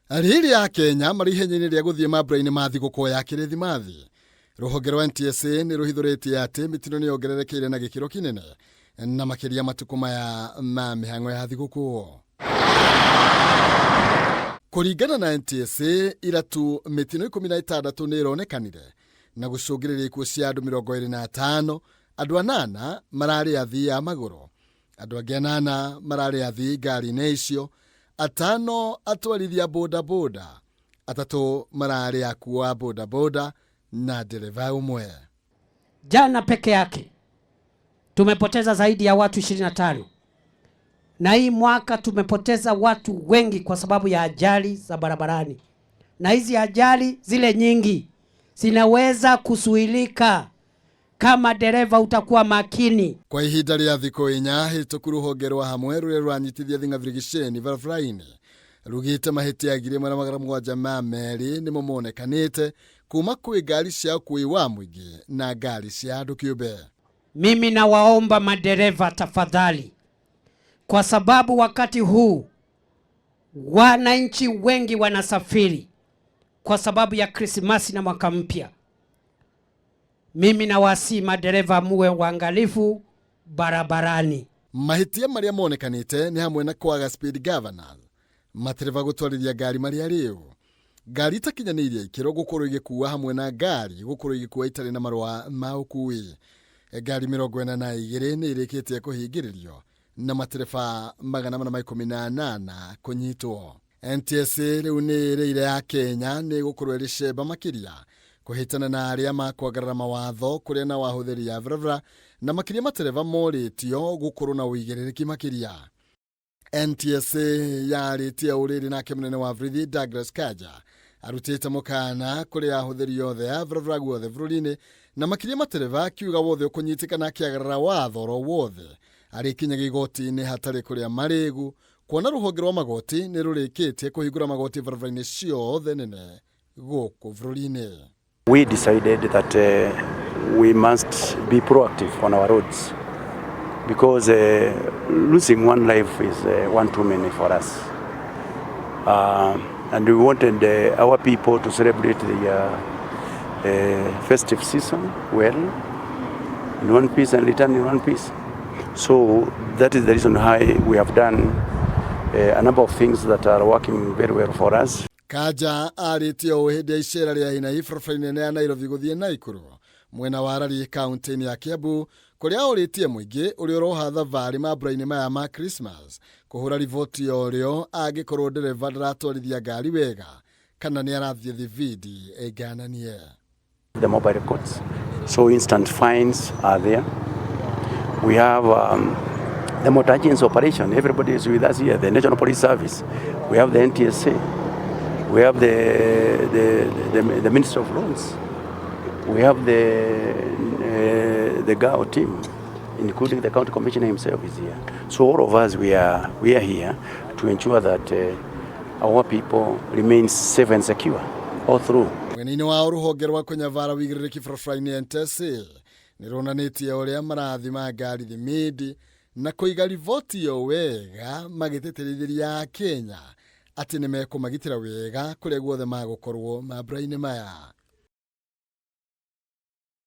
Ariri ya Kenya marihenyeine ria guthie mambura-ini ma thiguku ya Kirithimathi. Ruhonge rwa NTSA ni ruhithuritie ati mitino ni yongererekeire na gikiro kinene na makiria matuku maya ma mihango ya thiguku. Kuringana na NTSA iratu mitino 16 ni ironekanire na gucungiriria ikuo cia andu 25, andu 8 marari athii a maguru, andu angi 8 marari athii ngari-ini icio, 5 atwarithia boda boda, 3 marari akua boda boda na dereva umwe. Jana peke yake tumepoteza zaidi ya watu 25. Na hii mwaka tumepoteza watu wengi kwa sababu ya ajali za barabarani. Na hizi ajali zile nyingi zinaweza kusuilika kama dereva utakuwa makini. Kwa ihinda ria thiko inya hituku ruhonge rwa hamwe ruria rwanyitithia thing'athirigiceni barabara-ini rugite mahitia 1,700 ma meri nimo monekanite kuma kwi ngari cia ukui wa mwingi na ngari cia andu kiumbe. Mimi nawaomba madereva tafadhali, kwa sababu wakati huu wananchi wengi wanasafiri kwa sababu ya Krismasi na mwaka mpya. Mimi nawasihi madereva muwe waangalifu barabarani. Mahitia maria monekanite ni hamwe na kwaga speed governors, matereva gutwarithia ngari maria riu, ngari itakinyaniria ikiro gukorwo igikuua hamwe na ngari gukorwo igikuua itari na marua ma ukui. Ngari 42 ni irikitie kuhingiririo na matereva 418 kunyitwo. NTSA riu ni iriire ya Kenya ni gukorwo iricemba makiria kuhitana na aria makwagarara mawatho kuria na wahuthiri ya barabara na makiria matereva moritio gukorwo na uigiririki makiria. NTSA yaritie uriri nake munene wa borithi Douglas Kanja arutite mukana kuria ahuthiri yothe ya barabara guothe bururi-ini na makiria matereva kiuga wothe ukunyitika na kiagarara watho ro wothe arikinya igoti-ini hatari kuria marigu kuona ruhonge rwa magoti ni rurikitie kuhingura magoti barabara-ini ciothe nene guku bururi-ini. We decided that we must be proactive on our roads because losing one life is one too many for us. And we wanted our people to celebrate the festive season well, in one piece and return in one piece. So that is the reason why we have done a number of things that are working very well for us. Kanja aritio uhidi icera ria hina ifrafraine ya Nairobi guthie Naikuru mwena wa Rari kaunti ya Kiambu kuria uritie mwingi uri uroha thavari mambura-ini maya ma Christmas kuhura rivoti yorio agikorwo dereva ndaratwarithia ngari wega kana ni arathie thividi egananie. The mobile courts, so instant fines are there. We have the motor agents operation. Everybody is with us here. The National Police Service. We have the NTSA. We have the Minister of Roads. We have the GAO team, including the county commissioner himself is here. So all of us we are here to ensure that our people remain safe and secure all through. Mwenini wa ruhonge rwa kunyavara wigiriki barabara-ini NTSA nironanitie uria marathima ngari thimidi na kuiga rivoti yo wega magiteterithiria Kenya ati ni mekumagitira wega kuria guothe magukorwo mambura-ini maya.